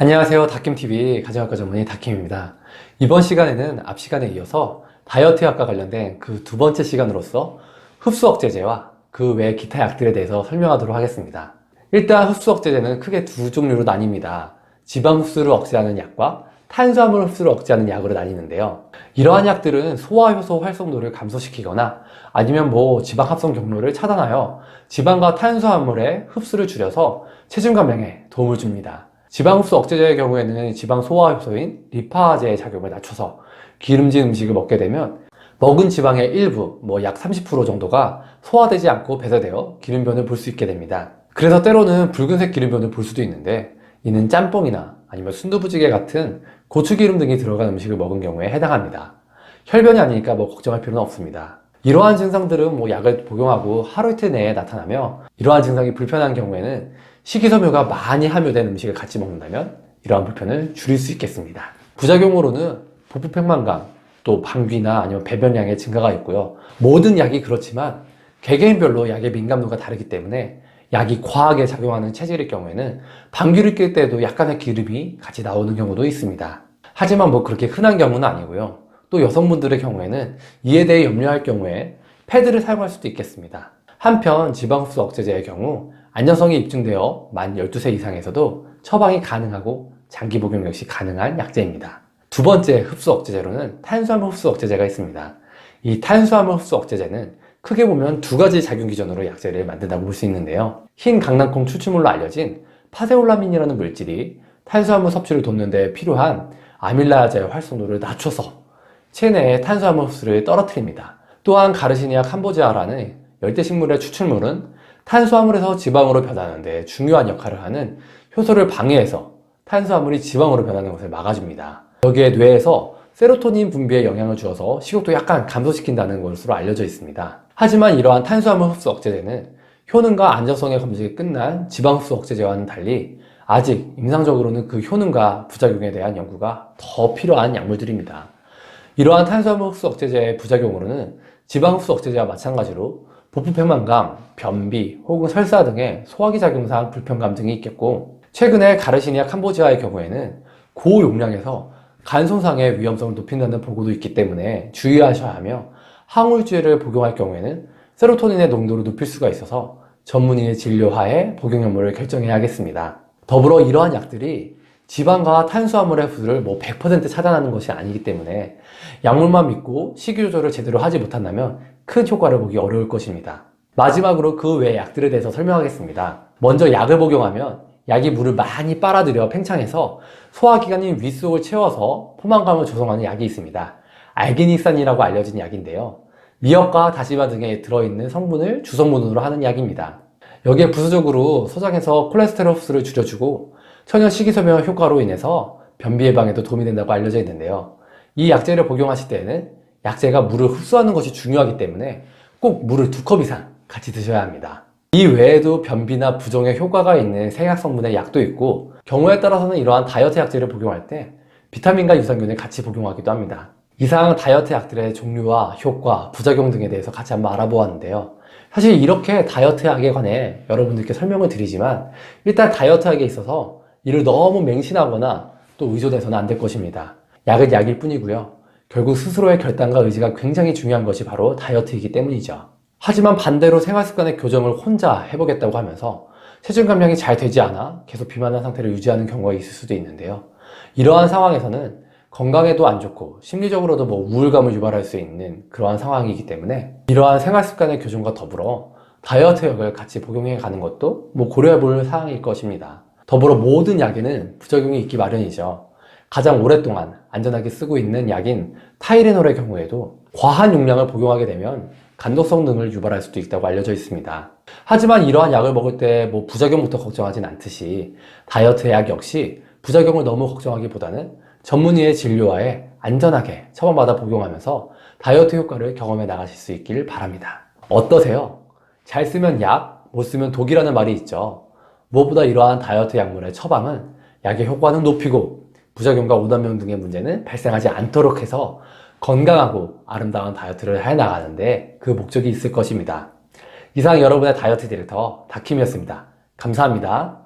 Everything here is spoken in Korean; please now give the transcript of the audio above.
안녕하세요. 다킴TV 가정학과 전문의 다킴입니다. 이번 시간에는 앞 시간에 이어서 다이어트 약과 관련된 그 두 번째 시간으로서 흡수 억제제와 그 외 기타 약들에 대해서 설명하도록 하겠습니다. 일단 흡수 억제제는 크게 두 종류로 나뉩니다. 지방 흡수를 억제하는 약과 탄수화물 흡수를 억제하는 약으로 나뉘는데요. 이러한 약들은 소화 효소 활성도를 감소시키거나 아니면 지방 합성 경로를 차단하여 지방과 탄수화물의 흡수를 줄여서 체중 감량에 도움을 줍니다. 지방 흡수 억제제의 경우에는 지방 소화 효소인 리파제의 작용을 낮춰서 기름진 음식을 먹게 되면 먹은 지방의 일부, 약 30% 정도가 소화되지 않고 배설되어 기름변을 볼 수 있게 됩니다. 그래서 때로는 붉은색 기름변을 볼 수도 있는데, 이는 짬뽕이나 아니면 순두부찌개 같은 고추기름 등이 들어간 음식을 먹은 경우에 해당합니다. 혈변이 아니니까 걱정할 필요는 없습니다. 이러한 증상들은 약을 복용하고 하루 이틀 내에 나타나며, 이러한 증상이 불편한 경우에는 식이섬유가 많이 함유된 음식을 같이 먹는다면 이러한 불편을 줄일 수 있겠습니다. 부작용으로는 복부 팽만감, 또 방귀나 아니면 배변량의 증가가 있고요. 모든 약이 그렇지만 개개인별로 약의 민감도가 다르기 때문에 약이 과하게 작용하는 체질일 경우에는 방귀를 낄 때도 약간의 기름이 같이 나오는 경우도 있습니다. 하지만 그렇게 흔한 경우는 아니고요. 또 여성분들의 경우에는 이에 대해 염려할 경우에 패드를 사용할 수도 있겠습니다. 한편 지방 흡수 억제제의 경우 안전성이 입증되어 만 12세 이상에서도 처방이 가능하고 장기 복용 역시 가능한 약제입니다. 두 번째 흡수 억제제로는 탄수화물 흡수 억제제가 있습니다. 이 탄수화물 흡수 억제제는 크게 보면 두 가지 작용 기전으로 약제를 만든다고 볼 수 있는데요. 흰 강낭콩 추출물로 알려진 파세올라민이라는 물질이 탄수화물 섭취를 돕는 데 필요한 아밀라아제의 활성도를 낮춰서 체내의 탄수화물 흡수를 떨어뜨립니다. 또한 가르시니아 캄보지아라는 열대식물의 추출물은 탄수화물에서 지방으로 변하는 데 중요한 역할을 하는 효소를 방해해서 탄수화물이 지방으로 변하는 것을 막아줍니다. 여기에 뇌에서 세로토닌 분비에 영향을 주어서 식욕도 약간 감소시킨다는 것으로 알려져 있습니다. 하지만 이러한 탄수화물 흡수 억제제는 효능과 안전성의 검증이 끝난 지방 흡수 억제제와는 달리 아직 임상적으로는 그 효능과 부작용에 대한 연구가 더 필요한 약물들입니다. 이러한 탄수화물 흡수 억제제의 부작용으로는 지방 흡수 억제제와 마찬가지로 복부 팽만감, 변비 혹은 설사 등의 소화기 작용상 불편감 등이 있겠고, 최근에 가르시니아 캄보지아의 경우에는 고용량에서 간 손상의 위험성을 높인다는 보고도 있기 때문에 주의하셔야 하며, 항우울제를 복용할 경우에는 세로토닌의 농도를 높일 수가 있어서 전문의의 진료하에 복용 여부를 결정해야 하겠습니다. 더불어 이러한 약들이 지방과 탄수화물의 흡수를 100% 차단하는 것이 아니기 때문에 약물만 믿고 식이 조절을 제대로 하지 못한다면 큰 효과를 보기 어려울 것입니다. 마지막으로 그 외 약들에 대해서 설명하겠습니다. 먼저 약을 복용하면 약이 물을 많이 빨아들여 팽창해서 소화기관인 윗속을 채워서 포만감을 조성하는 약이 있습니다. 알기닉산이라고 알려진 약인데요. 미역과 다시마 등에 들어있는 성분을 주성분으로 하는 약입니다. 여기에 부수적으로 소장해서 콜레스테롤 흡수를 줄여주고 천연 식이섬유 효과로 인해서 변비 예방에도 도움이 된다고 알려져 있는데요. 이 약제를 복용하실 때에는 약제가 물을 흡수하는 것이 중요하기 때문에 꼭 물을 2컵 이상 같이 드셔야 합니다. 이 외에도 변비나 부종에 효과가 있는 생약 성분의 약도 있고, 경우에 따라서는 이러한 다이어트 약제를 복용할 때 비타민과 유산균을 같이 복용하기도 합니다. 이상 다이어트 약들의 종류와 효과, 부작용 등에 대해서 같이 한번 알아보았는데요. 사실 이렇게 다이어트 약에 관해 여러분들께 설명을 드리지만, 일단 다이어트 약에 있어서 이를 너무 맹신하거나 또 의존해서는 안 될 것입니다. 약은 약일 뿐이고요. 결국 스스로의 결단과 의지가 굉장히 중요한 것이 바로 다이어트이기 때문이죠. 하지만 반대로 생활습관의 교정을 혼자 해보겠다고 하면서 체중 감량이 잘 되지 않아 계속 비만한 상태를 유지하는 경우가 있을 수도 있는데요. 이러한 상황에서는 건강에도 안 좋고 심리적으로도 우울감을 유발할 수 있는 그러한 상황이기 때문에 이러한 생활습관의 교정과 더불어 다이어트 약을 같이 복용해 가는 것도 고려해 볼 사항일 것입니다. 더불어 모든 약에는 부작용이 있기 마련이죠. 가장 오랫동안 안전하게 쓰고 있는 약인 타이레놀의 경우에도 과한 용량을 복용하게 되면 간독성 등을 유발할 수도 있다고 알려져 있습니다. 하지만 이러한 약을 먹을 때 부작용부터 걱정하진 않듯이 다이어트 약 역시 부작용을 너무 걱정하기보다는 전문의의 진료하에 안전하게 처방받아 복용하면서 다이어트 효과를 경험해 나가실 수 있길 바랍니다. 어떠세요? 잘 쓰면 약, 못 쓰면 독이라는 말이 있죠. 무엇보다 이러한 다이어트 약물의 처방은 약의 효과는 높이고 부작용과 오남용 등의 문제는 발생하지 않도록 해서 건강하고 아름다운 다이어트를 해나가는데 그 목적이 있을 것입니다. 이상 여러분의 다이어트 디렉터 다킴이었습니다. 감사합니다.